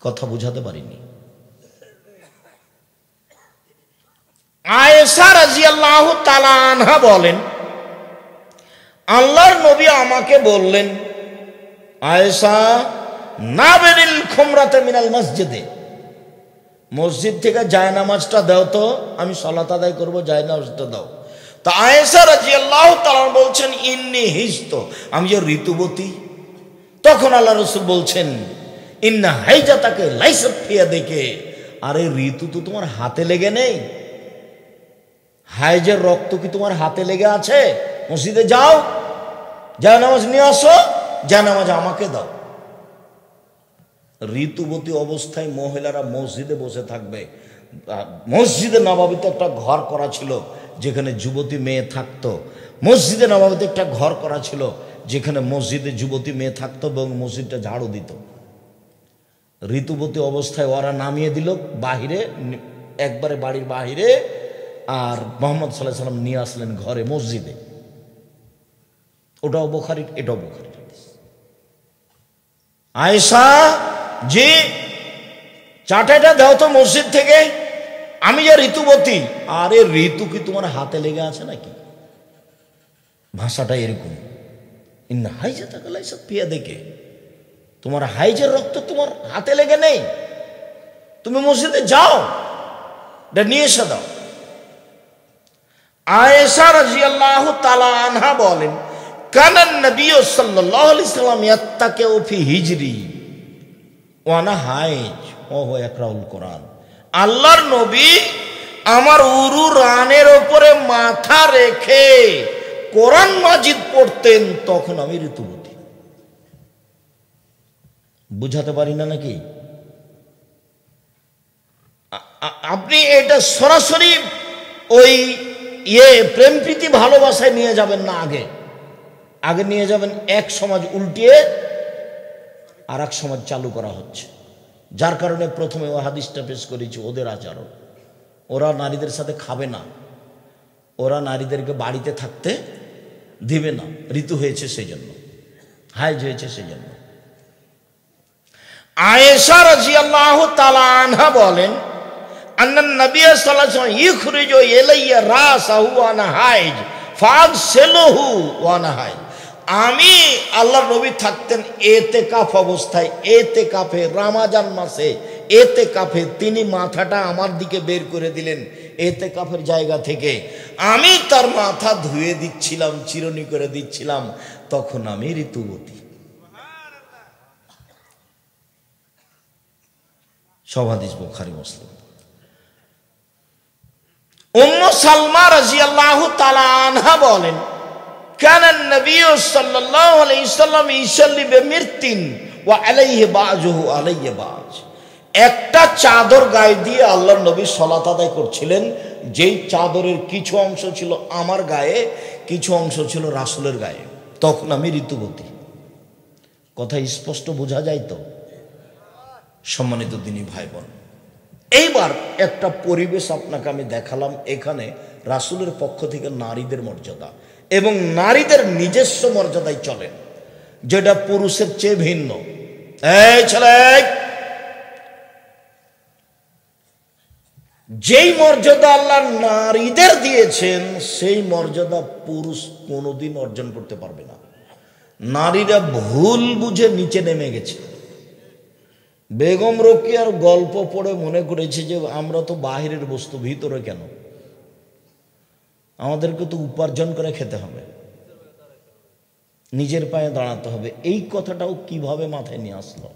কথা বুঝাতে পারিনি। আয়েশা রাদিয়াল্লাহু তাআলা আনহা বলেন, আল্লাহর নবী আমাকে বললেন, আয়েশা নাবেরিল খুমরাতে মিনাল মসজিদে, মসজিদ থেকে জায়নামাজটা দাও তো, আমি সালাত আদায় করব, জায়নামাজটা দাও। তা আয়েশা রাদিয়াল্লাহু তাআলা বলছেন, ইন্নী হিজত, আমি যে ঋতুবতী। তখন আল্লাহ রাসূল বলছেন, ইন্না হাইজাতাকে লাইসাত ফি ইয়াদিকে, আরে ঋতু তো তোমার হাতে লেগে নেই, হাইজের রক্ত কি তোমার হাতে লেগে আছে? মসজিদে যাও, জায়নামাজ নিয়ে আসো, জায়নামাজ আমাকে দাও। ঋতুবতী অবস্থায় মহিলারা মসজিদে বসে থাকবে। মসজিদে নববীতে একটা ঘর করা ছিল যেখানে যুবতী মেয়ে থাকতো। মসজিদে নববীতে একটা ঘর করা ছিল যেখানে মসজিদে যুবতী মেয়ে থাকতো এবং মসজিদটা ঝাড়ু দিত। ঋতুবতী অবস্থায় ওরা নামিয়ে দিল বাহিরে, একবারে বাড়ির বাহিরে, আর মুহাম্মদ সাল্লাল্লাহু আলাইহি ওয়াসাল্লাম নিয়ে আসলেন ঘরে মসজিদে। ওটাও বুখারী, এটাও বুখারী। আয়েশা, যে চাটাটা দাও তো মসজিদ থেকে, আমি যে ঋতুবতী। আরে ঋতু কি তোমার হাতে লেগে আছে নাকি? ভাষাটা এরকম, ইন্না হাইজাতাকা লাইসাত ফি ইয়াদিকে, তোমার হাইজের রক্ত তোমার হাতে লেগে নেই, তুমি মসজিদে যাও, এটা নিয়ে এসে দাও। আয়েশা রাদিয়াল্লাহু তাআলা আনহা বলেন, কানান নবী সাল্লাল্লাহু আলাইহি সাল্লাম ইয়াত্তাকিউ ফি হিজরি ওয়া আনা হাইজ ওয়া হুয়া ইয়াকরাউল কোরআন, আল্লাহর নবী আমার উরু রানের উপরে মাথা রেখে কোরআন মাজিদ পড়তেন, তখন আমি ঋতুবতী। বুঝাতে পারি না নাকি? আপনি এটা সরাসরি ওই প্রেম প্রীতি ভালোবাসায় নিয়ে যাবেন না, আগে নিয়ে যাবেন এক সমাজ উল্টিয়ে আর এক সমাজ চালু করা হচ্ছে, যার কারণে প্রথমে ও হাদিসটা পেশ করেছি। ওদের আচরণ, ওরা নারীদের সাথে খাবে না, ওরা নারীদেরকে বাড়িতে থাকতে দিবে না, ঋতু হয়েছে সেই জন্য, হাইজ হয়েছে সেই জন্য। আয়েশা রাদিয়াল্লাহু তাআলা আনহা বলেন, আন্নান নবী সাল্লাল্লাহু আলাইহি ওয়াসাল্লাম ইখরিজু ইলাইয়া রাসাহু ওয়া আনা হাইজ ফাগসিলুহু ওয়া আনা হাইজ, আমি আল্লাহর নবী থাকতেন এতেকাফ অবস্থায়, এতেকাফে রমজান মাসে এতেকাফে তিনি মাথাটা আমার দিকে বের করে দিলেন এতেকাফের জায়গা থেকে, আমি তার মাথা ধুয়ে দিচ্ছিলাম, চিরুনি করে দিচ্ছিলাম, তখন আমি ঋতুবতী। সব হাদিস বুখারী মুসলিম। উম্মু সালমা রাদিয়াল্লাহু তাআলা আনহা বলেন, কানান নবী সাল্লাল্লাহু আলাইহি ওয়াসাল্লাম ইসাল্লি বিমিরতিন ওয়া আলাইহি বাজুহু আলাইহি বাজ, একটা চাদর গায়ে দিয়ে আল্লাহর নবী সালাত আদায় করছিলেন, যেই চাদরের কিছু অংশ ছিল আমার গায়ে, কিছু অংশ ছিল রাসূলের গায়ে, তখন আমি ঋতুবতী। কথা স্পষ্ট বোঝা যায় তো? সম্মানিত দিনী ভাই বোন, এইবার একটা পরিবেশ আপনাকে আমি দেখালাম, এখানে রাসূলের পক্ষ থেকে নারীদের মর্যাদা এবং নারীদের নিজস্ব মর্যাদায় চলেন, যেটা পুরুষের চেয়ে ভিন্ন। এই ছেলে, যেই মর্যাদা আল্লাহ নারীদের দিয়েছেন সেই মর্যাদা পুরুষ কোনোদিন অর্জন করতে পারবে না। নারীরা ভুল বুঝে নিচে নেমে গেছে। বেগম রোকেয়ার গল্প পড়ে মনে করেছে যে আমরা তো বাহিরের বস্তু, ভিতরে কেন? আমাদেরকে তো উপার্জন করে খেতে হবে, নিজের পায়ে দাঁড়াতে হবে। এই কথাটাও কিভাবে মাথায় নিয়ে আসলো?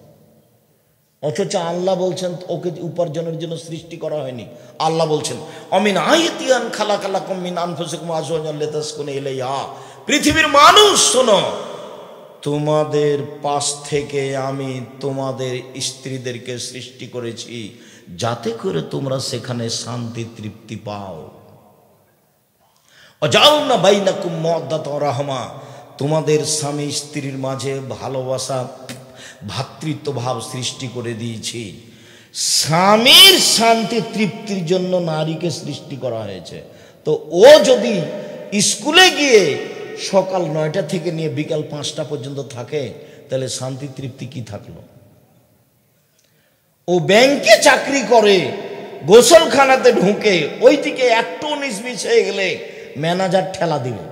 অথচ আল্লাহ বলছেন ওকে উপার্জনের জন্য সৃষ্টি করা হয়নি। আল্লাহ বলছেন, অমিন আয়াতিয়ান খালাকালাকুম মিন আনফুসিকুম আজওয়াজান লিতাসকুনু ইলাইহা, পৃথিবীর মানুষ শোনো, তোমাদের পাশ থেকে আমি তোমাদের স্ত্রীদেরকে সৃষ্টি করেছি যাতে করে তোমরা সেখানে শান্তি তৃপ্তি পাও। ওয়াজালনা বাইনাকুম মাওয়াদ্দাতাও রাহমা, তোমাদের স্বামী স্ত্রীর মাঝে ভালোবাসা, ভ্রাতৃত্ব ভাব সৃষ্টি করে দিয়েছি। স্বামীর শান্তি তৃপ্তির জন্য নারীকে সৃষ্টি করা হয়েছে। তো ও যদি স্কুলে গিয়ে সকাল 9টা থেকে নিয়ে বিকাল 5টা পর্যন্ত থাকে, তাহলে শান্তি তৃপ্তি কি থাকলো? ও ও ব্যাংকে চাকরি করে, গোসলখানাতে ঢুকে ওই দিকে একটু নিচমিচ হয়ে গেলে ম্যানেজার ঠেলা দিবে।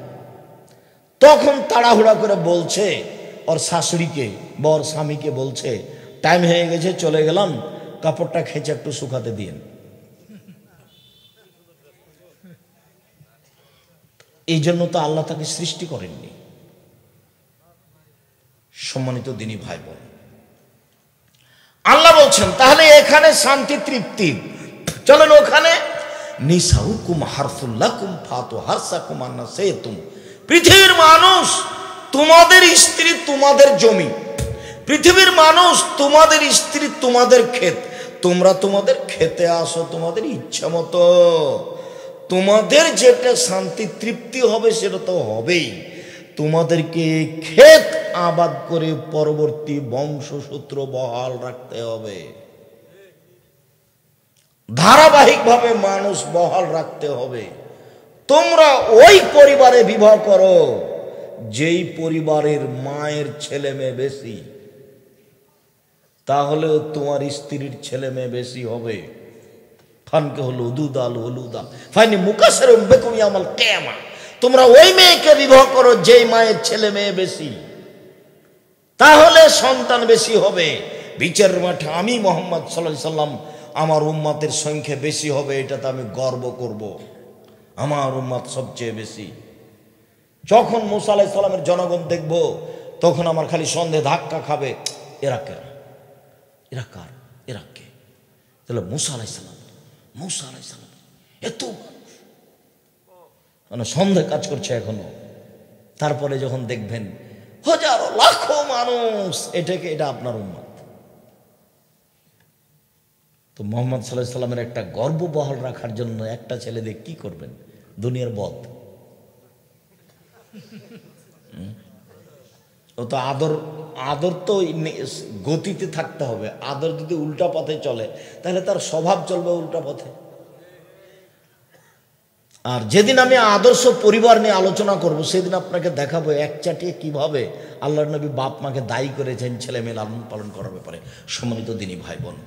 তখন তাড়াহুড়া করে বলছে ওর শাশুড়িকে বা ওর স্বামীকে, বলছে টাইম হয়ে গেছে, চলে গেলাম, কাপড়টা খেঁচে একটু শুকাতে দিন। এই জন্য তো আল্লাহ তাকে সৃষ্টি করেননি। সম্মানিত দিনী ভাই বোন, আল্লাহ বলছেন তাহলে এখানে শান্তি তৃপ্তি, চলেন ওখানে। নিসাউকুম হারসুল লাকুম ফাতু হারসাকুম আন্না শাইতুম। পৃথিবীর মানুষ তোমাদের স্ত্রী তোমাদের জমি, পৃথিবীর মানুষ তোমাদের স্ত্রী তোমাদের ক্ষেত, তোমরা তোমাদের খেতে আসো তোমাদের ইচ্ছা মতো। তোমাদের যেটা শান্তি তৃপ্তি হবে সেটা তো হবেই। তোমাদেরকে ক্ষেত আবাদ করে পরবর্তী বংশসূত্র বহাল রাখতে হবে, ধারাবাহিকভাবে মানুষ বহাল রাখতে হবে। তোমরা ওই পরিবারে বিবাহ করো যেই পরিবারের মায়ের ছেলে মেয়ে বেশি, তাহলে তোমার স্ত্রীর ছেলে মেয়ে বেশি হবে। ফানকে হলো উদুদাল হলুদাল ফাইনি মুকাসের বেকুমি আমাল কেমা। তোমরা ওই মেয়েকে বিবাহ করো যেই মায়ের ছেলে মেয়ে বেশি, তাহলে সন্তান বেশি হবে। বিচারের মাঠে আমি মুহাম্মদ সাল্লাল্লাহু আলাইহি সাল্লাম আমার উম্মতের সংখ্যা বেশি হবে, এটাতে আমি গর্ব করব। আমার উম্মত সবচেয়ে বেশি। যখন মুসা আলাইহিস সালামের জনগণ দেখব, তখন আমার খালি সন্দেহ ধাক্কা খাবে, এরা কে, এরা কার, এরা কে? তাহলে মুসা আলাইহিস সালাম, মুসা আলাইহিস সালাম এত মানে সন্দেহ কাজ করছে এখনো। তারপরে যখন দেখবেন হাজারো লাখো মানুষ, এটাকে এটা আপনার উম্মত, তো মুহাম্মদ সাল্লাল্লাহু আলাইহি সাল্লামের একটা গর্ব বহাল রাখার জন্য একটা ছেলে দিয়ে কি করবেন? দুনিয়ার বদ। ও তো আদর, আদর তো গতিতে থাকতে হবে। আদর যদি উল্টা পথে চলে তাহলে তার স্বভাব চলবে উল্টা পথে। আর যেদিন আমি আদর্শ পরিবার নিয়ে আলোচনা করব, সেদিন আপনাকে দেখাবো একচাটিয়ে কিভাবে আল্লাহর নবী বাপ মাকে দায়ী করেছেন ছেলে মেয়ে লালন পালন করার ব্যাপারে। সম্মানিত দিনী ভাই বোন,